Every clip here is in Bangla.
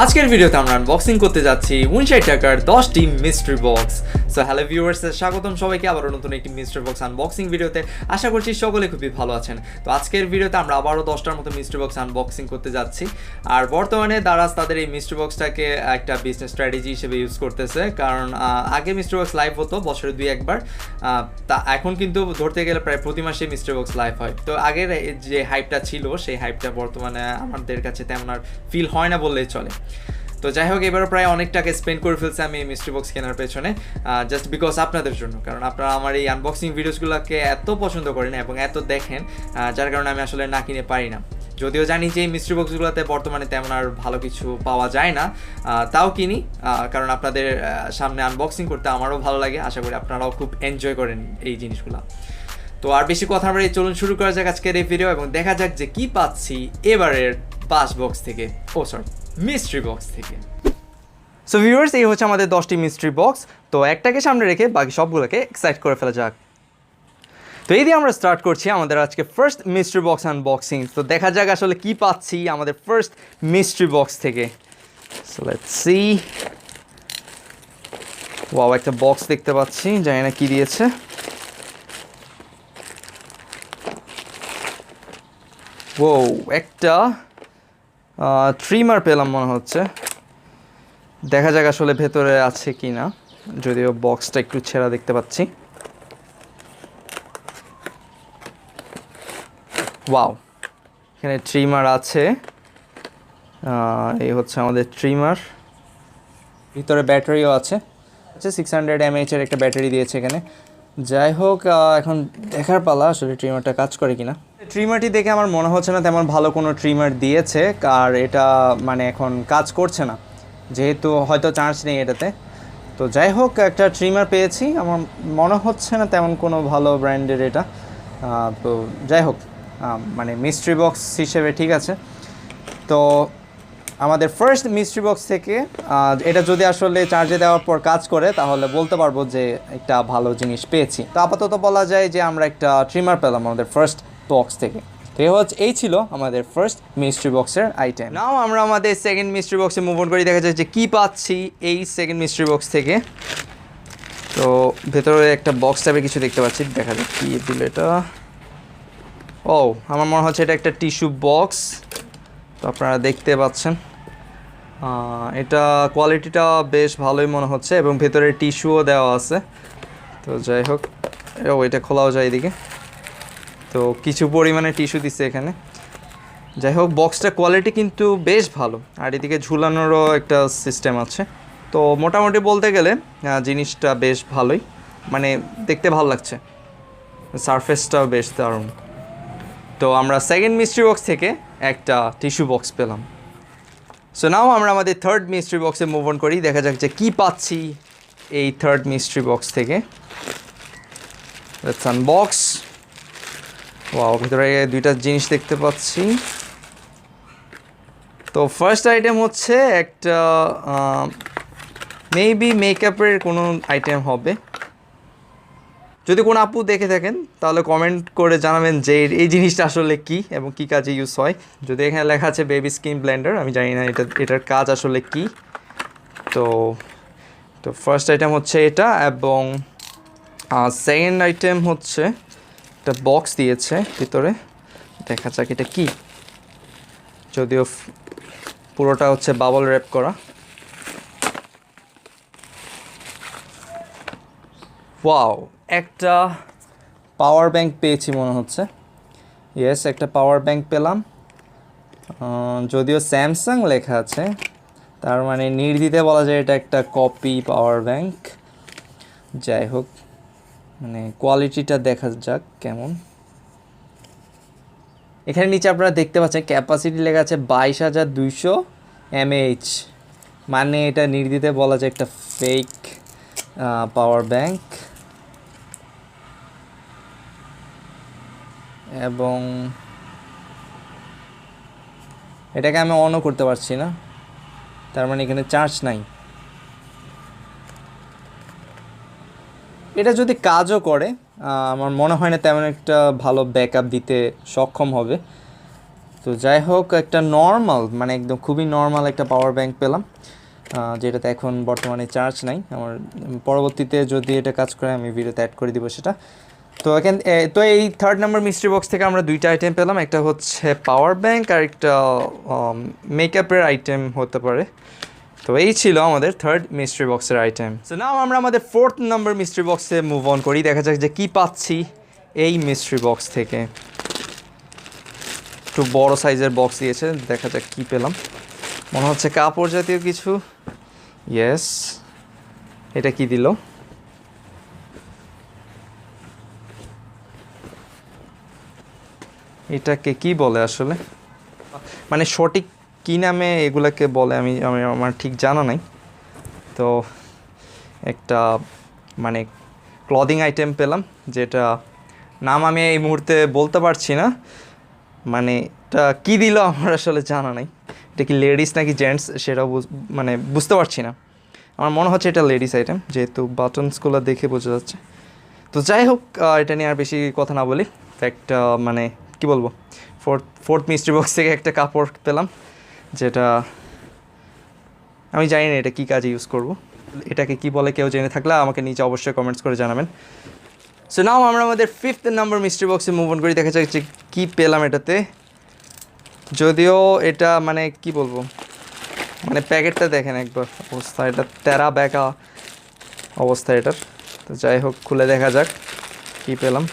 আজকের ভিডিওতে আমরা আনবক্সিং করতে যাচ্ছি 59 টাকার 10টি mystery box. So hello viewers, স্বাগতম সবাইকে আবারও নতুন একটি মিস্ট্রি বক্স আনবক্সিং ভিডিওতে। আশা করছি সকলে খুবই ভালো আছেন। তো আজকের ভিডিওতে আমরা আবারও 10টার মতো মিস্ট্রি বক্স আনবক্সিং করতে যাচ্ছি। আর বর্তমানে দারাজ তাদের এই মিস্ট্রি বক্সটাকে একটা বিজনেস স্ট্র্যাটেজি হিসেবে ইউজ করতেছে, কারণ আগে মিস্ট্রি বক্স লাইভ হতো বছরে 2-1 বার, তা এখন কিন্তু ধরতে গেলে প্রায় প্রতি মাসে মিস্ট্রি বক্স লাইভ হয়। তো আগের যে হাইপটা ছিল সেই হাইপটা বর্তমানে আমাদের কাছে তেমন আর ফিল হয় না বললেই চলে। তো যাই হোক, এবারও প্রায় অনেক টাকা স্পেন্ড করে ফেলছে আমি এই মিস্ট্রি বক্স কেনার পেছনে, জাস্ট বিকজ আপনাদের জন্য, কারণ আপনারা আমার এই আনবক্সিং ভিডিওসগুলোকে এত পছন্দ করেন এবং এত দেখেন, যার কারণে আমি আসলে না কিনে পারি না। যদিও জানি যে এই মিস্ট্রি বক্সগুলোতে বর্তমানে তেমন আর ভালো কিছু পাওয়া যায় না, তাও কিনি, কারণ আপনাদের সামনে আনবক্সিং করতে আমারও ভালো লাগে। আশা করি আপনারাও খুব এনজয় করেন এই জিনিসগুলো। তো আর বেশি কথা আমরা চলুন শুরু করা যাক আজকের এই ভিডিও এবং দেখা যাক যে কি পাচ্ছি এবারের বাস বক্স থেকে, মিস্ট্রি বক্স থেকে। সো ভিউয়ার্স, এই হচ্ছে আমাদের 10টি মিস্ট্রি বক্স। তো একটাকে সামনে রেখে বাকি সবগুলোকে এক্সাইট করে ফেলা যাক। তো এই দিয়ে আমরা স্টার্ট করছি আমাদের আজকে ফার্স্ট মিস্ট্রি বক্স আনবক্সিং। তো দেখা যাক আসলে কি পাচ্ছি আমাদের ফার্স্ট মিস্ট্রি বক্স থেকে। So let's see. ওয়াও, একটা বক্স দেখতে পাচ্ছি, জানি না কি দিয়েছে। ও, একটা ট্রিমার পেলাম মনে হচ্ছে। দেখা যাক আসলে ভেতরে আছে কি না, যদিও বক্সটা একটু ছেঁড়া দেখতে পাচ্ছি। ওয়াও, এখানে ট্রিমার আছে। এই হচ্ছে আমাদের ট্রিমার। ভিতরে ব্যাটারিও আছে। 600 mAh এর একটা ব্যাটারি দিয়েছে এখানে। যাই হোক, এখন দেখার পালা আসলে ট্রিমারটা কাজ করে কিনা। ট্রিমারটি দেখে আমার মনে হচ্ছে না তেমন ভালো কোনো ট্রিমার দিয়েছে, আর এটা মানে এখন কাজ করছে না, যেহেতু হয়তো চার্জ নেই এটাতে। তো যাই হোক, একটা ট্রিমার পেয়েছি, আমার মনে হচ্ছে না তেমন কোনো ভালো ব্র্যান্ডের এটা। তো যাই হোক, মানে মিস্ট্রি বক্স হিসেবে ঠিক আছে। তো আমাদের ফার্স্ট মিস্ট্রি বক্স থেকে এটা যদি আসলে চার্জে দেওয়ার পর কাজ করে তাহলে বলতে পারবো যে একটা ভালো জিনিস পেয়েছি। তো আপাতত বলা যায় যে আমরা একটা ট্রিমার পেলাম আমাদের ফার্স্ট বক্স থেকে। তো এই ছিল আমাদের ফার্স্ট মিস্ট্রি বক্সের আইটেম। নাও আমরা আমাদের সেকেন্ড মিস্ট্রি বক্সে মুভ অন করি, দেখা যায় যে কী পাচ্ছি এই সেকেন্ড মিস্ট্রি বক্স থেকে। তো ভেতরে একটা বক্স টাইপের কিছু দেখতে পাচ্ছি, দেখা যাক কী দিল এটা। ও, আমার মনে হচ্ছে এটা একটা টিস্যু বক্স। তো আপনারা দেখতে পাচ্ছেন এটা কোয়ালিটিটা বেশ ভালোই মনে হচ্ছে এবং ভেতরে টিস্যুও দেওয়া আছে। তো যাই হোক, এটা খোলাও যায় এদিকে। তো কিছু পরিমাণে টিস্যু দিচ্ছে এখানে। যাই হোক, বক্সটা কোয়ালিটি কিন্তু বেশ ভালো, আর এদিকে ঝুলানোরও একটা সিস্টেম আছে। তো মোটামুটি বলতে গেলে জিনিসটা বেশ ভালোই, মানে দেখতে ভালো লাগছে, সারফেসটাও বেশ দারুণ। তো আমরা সেকেন্ড মিস্ট্রি বক্স থেকে একটা টিস্যু বক্স পেলাম। সো নাও আমরা আমাদের থার্ড মিস্ট্রি বক্সে মুভ অন করি, দেখা যাক যে কী পাচ্ছি এই থার্ড মিস্ট্রি বক্স থেকে। Let's unbox. ওয়াও, ভিতরে দুইটা জিনিস দেখতে পাচ্ছি। তো ফার্স্ট আইটেম হচ্ছে একটা মেবি মেকআপের কোনো আইটেম হবে। যদি কোনো আপু দেখে থাকেন তাহলে কমেন্ট করে জানাবেন যে এই জিনিসটা আসলে কী এবং কী কাজে ইউজ হয়। যদি এখানে লেখা আছে বেবি স্কিন ব্লেন্ডার, আমি জানি না এটার কাজ আসলে কী। তো ফার্স্ট আইটেম হচ্ছে এটা, এবং সেকেন্ড আইটেম হচ্ছে একটা বক্স দিয়েছে ভিতরে, দেখা যাক এটা কী। যদিও পুরোটা হচ্ছে বাবল র্যাপ করা। ওয়াও, একটা পাওয়ার ব্যাংক পেয়েছি মনে হচ্ছে। ইয়েস, একটা পাওয়ার ব্যাংক পেলাম। যদিও স্যামসাং লেখা আছে, তার মানে নির্দ্বিধায় বলা যায় এটা একটা কপি পাওয়ার ব্যাংক। যাই হোক, মানে কোয়ালিটিটা দেখা যাক কেমন। এখানে নিচে আপনারা দেখতে পাচ্ছেন ক্যাপাসিটি লেখা আছে 22,200 mAh, মানে এটা নির্দ্বিধায় বলা যায় একটা ফেক পাওয়ার ব্যাংক। এবং এটাকে আমি অনও করতে পারছি না, তার মানে এখানে চার্জ নাই। এটা যদি কাজও করে আমার মনে হয় না তেমন একটা ভালো ব্যাকআপ দিতে সক্ষম হবে, তো যাই হোক একটা নর্মাল মানে একদম খুবই নর্মাল একটা পাওয়ার ব্যাংক পেলাম, যেটাতে এখন বর্তমানে চার্জ নাই। আমার পরবর্তীতে যদি এটা কাজ করে আমি ভিডিওতে অ্যাড করে দিব সেটা। তো এই 3rd নাম্বার মিস্ট্রি বক্স থেকে আমরা 2টা আইটেম পেলাম, একটা হচ্ছে পাওয়ার ব্যাংক আর একটা মেকআপের আইটেম হতে পারে। তো এই ছিল আমাদের 3rd মিস্ট্রি বক্সের আইটেম। সো নাও আমরা আমাদের 4th নাম্বার মিস্ট্রি বক্সে মুভ অন করি, দেখা যাক যে কী পাচ্ছি এই মিস্ট্রি বক্স থেকে। একটু বড় সাইজের বক্স দিয়েছে, দেখা যাক কী পেলাম। মনে হচ্ছে কাপড় জাতীয় কিছু। ইয়েস, এটা কি দিল? এটাকে কি বলে আসলে, মানে সঠিক কী নামে এগুলাকে বলে আমার ঠিক জানা নাই। তো একটা মানে ক্লদিং আইটেম পেলাম, যেটা নাম আমি এই মুহূর্তে বলতে পারছি না। মানে এটা কী দিল আমার আসলে জানা নাই। এটা কি লেডিস নাকি জেন্টস সেটাও মানে বুঝতে পারছি না। আমার মনে হচ্ছে এটা লেডিস আইটেম, যেহেতু বাটনসগুলো দেখে বোঝা যাচ্ছে। তো যাই হোক, এটা নিয়ে আর বেশি কথা না বলি। একটা মানে কি বলবো, ফোর্থ মিস্ট্রি বক্স থেকে একটা কাপড় পেলাম, যেটা আমি জানি না এটা কী কাজে ইউজ করব। এটাকে কি বলে কেউ জেনে থাকলে আমাকে নিচে অবশ্যই কমেন্টস করে জানাবেন। সো নাও আমরা আমাদের 5th নাম্বার মিস্ট্রি বক্সে মুভ অন করি, দেখা যাক যে কী পেলাম এটাতে। যদিও এটা মানে কি বলবো, মানে প্যাকেটটা দেখেন একবার অবস্থা, এটা তেরা ব্যাকা অবস্থা এটার। তো যাই হোক, খুলে দেখা যাক কী পেলাম।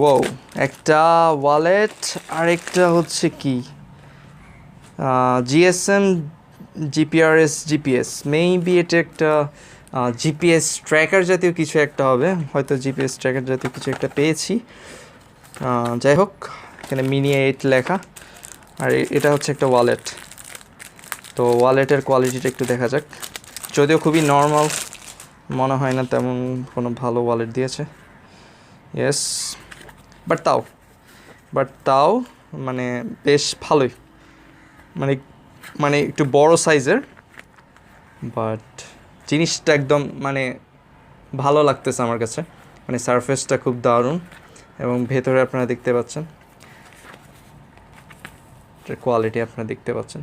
ও, একটা ওয়ালেট আর একটা হচ্ছে কি জিএসএম জিপিএস মেবি এটা একটা জিপিএস ট্র্যাকার জাতীয় কিছু একটা হবে, হয়তো জিপিএস ট্র্যাকার জাতীয় কিছু একটা পেয়েছি। যাই হোক, এখানে মিনি 8 লেখা, আর এটা হচ্ছে একটা ওয়ালেট। তো ওয়ালেটের কোয়ালিটিটা একটু দেখা যাক, যদিও খুবই নর্মাল, মনে হয় না তেমন কোনো ভালো ওয়ালেট দিয়েছে। ইয়েস, বাট তাও মানে বেশ ভালোই, মানে মানে একটু বড় সাইজের, বাট জিনিসটা একদম মানে ভালো লাগতেছে আমার কাছে। মানে সারফেসটা খুব দারুণ, এবং ভেতরে আপনারা দেখতে পাচ্ছেন কোয়ালিটি আপনারা দেখতে পাচ্ছেন।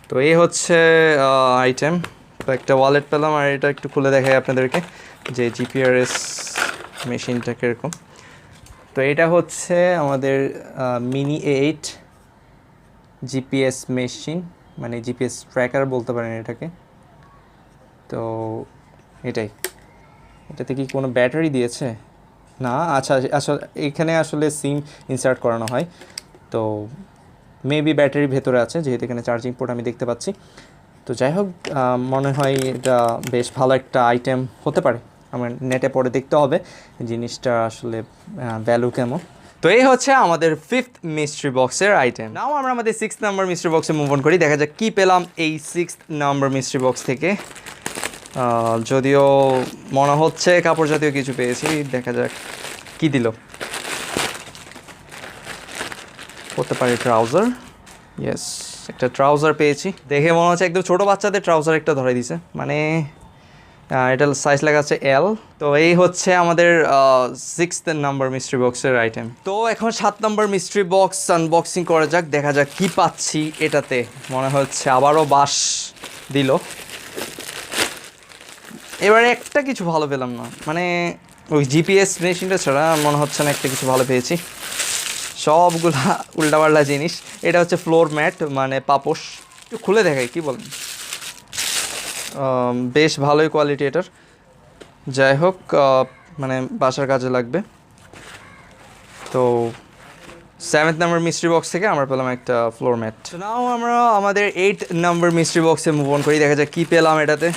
তো এই হচ্ছে আইটেম। তো একটা ওয়ালেট পেলাম, আর এটা একটু খুলে দেখাই আপনাদেরকে যে জিপিআরএস মেশিনটা কীরকম। তো এটা হচ্ছে আমাদের মিনি 8 জিপিএস মেশিন, মানে জিপিএস ট্র্যাকার বলতে পারেন এটাকে। তো এটাতে কি কোনো ব্যাটারি দিয়েছে না? আচ্ছা, এখানে আসলে সিম ইনসার্ট করানো হয়, তো মেবি ব্যাটারি ভেতরে আছে, যেহেতু এখানে চার্জিং পোর্ট আমি দেখতে পাচ্ছি। তো যাই হোক, মনে হয় এটা বেশ ভালো একটা আইটেম হতে পারে। আমার নেটে পরে দেখতে হবে জিনিসটা আসলে ভ্যালু কেমন। তো এই হচ্ছে আমাদের 5th মিস্ট্রি বক্সের আইটেম। নাও আমরা আমাদের 6th নাম্বার মিস্ট্রি বক্সে মুভ অন করি, দেখা যাক কী পেলাম এই 6th নাম্বার মিস্ট্রি বক্স থেকে। যদিও মনে হচ্ছে কাপড় জাতীয় কিছু পেয়েছি, দেখা যাক কি দিল। হতে পারে ট্রাউজার। ইয়েস, একটা ট্রাউজার পেয়েছি, দেখে মনে হচ্ছে একদম ছোটো বাচ্চাদের ট্রাউজার একটা ধরে দিছে, মানে এটা সাইজ লেখা আছে L। তো এই হচ্ছে আমাদের 6th নাম্বার মিস্ট্রি বক্সের আইটেম। তো এখন 7 নাম্বার মিস্ট্রি বক্স আনবক্সিং করা যাক, দেখা যাক কি পাচ্ছি এটাতে। মনে হচ্ছে আবারও বাঁশ দিল। এবারে একটা কিছু ভালো পেলাম না, মানে ওই জিপিএস মেশিনটা ছাড়া মনে হচ্ছে না একটা কিছু ভালো পেয়েছি, সবগুলা উল্টাপাল্টা জিনিস। এটা হচ্ছে ফ্লোর ম্যাট, মানে পাপোশ। একটু খুলে দেখাই, কি বলেন, বেশ ভালোই কোয়ালিটি এটার। যাই হোক, মানে বাসার কাজে লাগবে। তো 7th নাম্বার মিস্ট্রি বক্স থেকে আমরা পেলাম একটা ফ্লোর ম্যাট। নাও আমরা আমাদের 8th নাম্বার মিস্ট্রি বক্সে মুভ অন করি, দেখা যাক কী পেলাম এটাতে।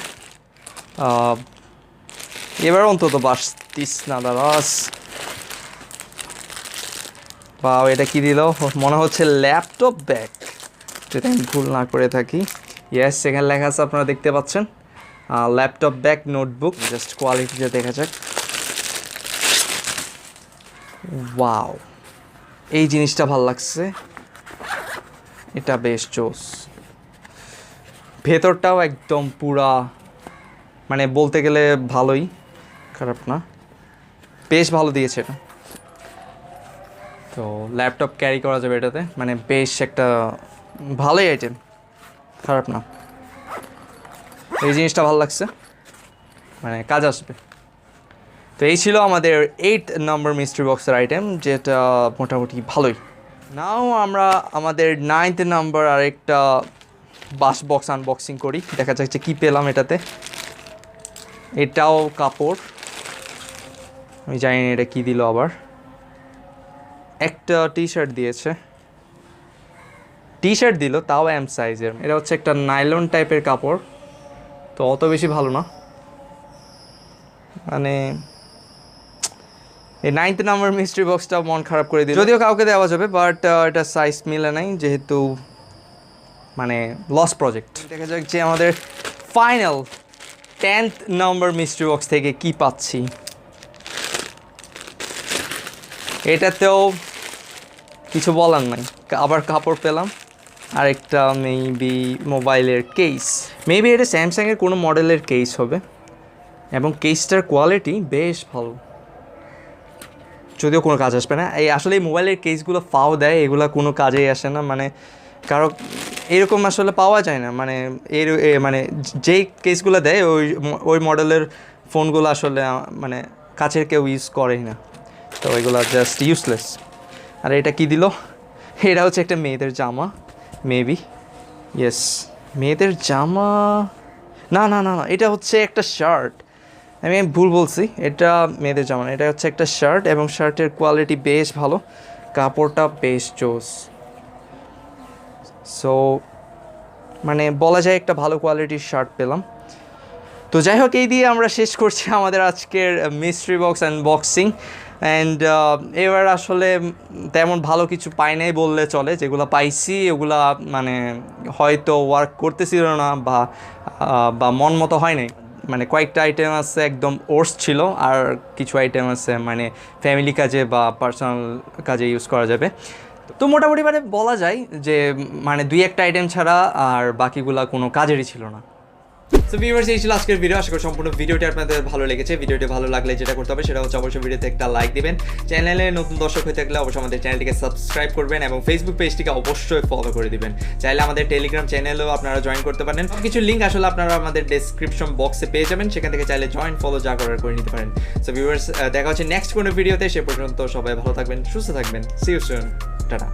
এবার অন্তত বাসতিস না দারাজ। বা এটা কি দিল, মনে হচ্ছে ল্যাপটপ ব্যাগ, যদি আমি ভুল না করে থাকি। ইয়েস, সেখানে লেখা আছে, আপনারা দেখতে পাচ্ছেন ল্যাপটপ ব্যাগ নোটবুক। জাস্ট কোয়ালিটিটা দেখা যাক। ওয়াও, এই জিনিসটা ভাল লাগছে, এটা বেশ জোস। ভেতরটাও একদম পুরা, মানে বলতে গেলে ভালোই, খারাপ না, বেশ ভালো দিয়েছে এটা। তো ল্যাপটপ ক্যারি করা যাবে এটাতে, মানে বেশ একটা ভালোই আইটেম, খারাপ না। এই জিনিসটা ভালো লাগছে, মানে কাজ আসবে। তো এই ছিল আমাদের 8 নম্বর মিস্ট্রি বক্সের আইটেম, যেটা মোটামুটি ভালোই। নাও আমরা আমাদের 9th নাম্বার আরেকটা বাস বক্স আনবক্সিং করি, দেখা যাচ্ছে কী পেলাম এটাতে। এটাও কাপড়, আমি জানি না এটা কী দিল আবার। একটা টি শার্ট দিয়েছে, টি শার্ট দিল তাও এম সাইজের। এটা হচ্ছে একটা নাইলন টাইপের কাপড়, তো অত বেশি ভালো না। মানে এই 9th নাম্বার মিস্ট্রি বক্সটা মন খারাপ করে দিল, যদিও কাউকে দেওয়া যাবে, বাট এটা সাইজ মিলে নাই, যেহেতু মানে লস প্রজেক্ট। দেখা যাক যে আমাদের final 10th number mystery box থেকে কি পাচ্ছি। এটাতেও কিছু বলার নাই, আবার কাপড় পেলাম, আরেকটা মেবি মোবাইলের কেস, মেবি এটা স্যামসাংয়ের কোনো মডেলের কেস হবে, এবং কেসটার কোয়ালিটি বেশ ভালো, যদিও কোনো কাজ আসবে না। এই আসলে এই মোবাইলের কেসগুলো ফাও দেয়, এগুলো কোনো কাজেই আসে না, মানে কারো এরকম আসলে পাওয়া যায় না, মানে মানে যেই কেসগুলো দেয় ওই মডেলের ফোনগুলো আসলে মানে কাছের কেউ ইউজ করেই না, তো এগুলো জাস্ট ইউজলেস। আর এটা কি দিল? এটা হচ্ছে একটা মেয়েদের জামা, মেবি, ইয়েস মেয়েদের জামা, না না না না, এটা হচ্ছে একটা শার্ট, আমি ভুল বলছি, এটা মেয়েদের জামা না, এটা হচ্ছে একটা শার্ট, এবং শার্টের কোয়ালিটি বেশ ভালো, কাপড়টা বেশ জোস। সো মানে বলা যায় একটা ভালো কোয়ালিটির শার্ট পেলাম। তো যাই হোক, এই দিয়ে আমরা শেষ করছি আমাদের আজকের মিস্ট্রি বক্স আনবক্সিং। অ্যান্ড এবার আসলে তেমন ভালো কিছু পাই নাই বললে চলে, যেগুলো পাইছি ওগুলা মানে হয়তো ওয়ার্ক করতেছিল না, বা মন মতো হয় নাই। মানে কয়েকটা আইটেম আছে একদম ওর্স ছিল, আর কিছু আইটেম আছে মানে ফ্যামিলি কাজে বা পার্সোনাল কাজে ইউজ করা যাবে। তো মোটামুটি মানে বলা যায় যে মানে 2-1টা আইটেম ছাড়া আর বাকিগুলা কোনো কাজেরই ছিল না। সো ভিউয়ার্স, এই ছিল আজকের ভিডিও। আশা করি সম্পূর্ণ ভিডিওটি আপনাদের ভালো লেগেছে। ভিডিওটি ভালো লাগলে যেটা করতে হবে সেটা হচ্ছে অবশ্যই ভিডিওতে একটা লাইক দিবেন। চ্যানেলে নতুন দর্শক হয়ে থাকলে অবশ্যই আমাদের চ্যানেলটিকে সাবস্ক্রাইব করবেন, এবং ফেসবুক পেজটিকে অবশ্যই ফলো করে দিবেন। চাইলে আমাদের টেলিগ্রাম চ্যানেলেও আপনারা জয়েন করতে পারেন, কিছু লিঙ্ক আসলে আপনারা আমাদের ডেসক্রিপশন বক্সে পেয়ে যাবেন, সেখান থেকে চাইলে জয়েন ফলো যা করার করে নিতে পারেন। সো ভিউয়ার্স, দেখা হচ্ছে নেক্সট কোনো ভিডিওতে। সে পর্যন্ত সবাই ভালো থাকবেন, সুস্থ থাকবেন। See you soon, tata.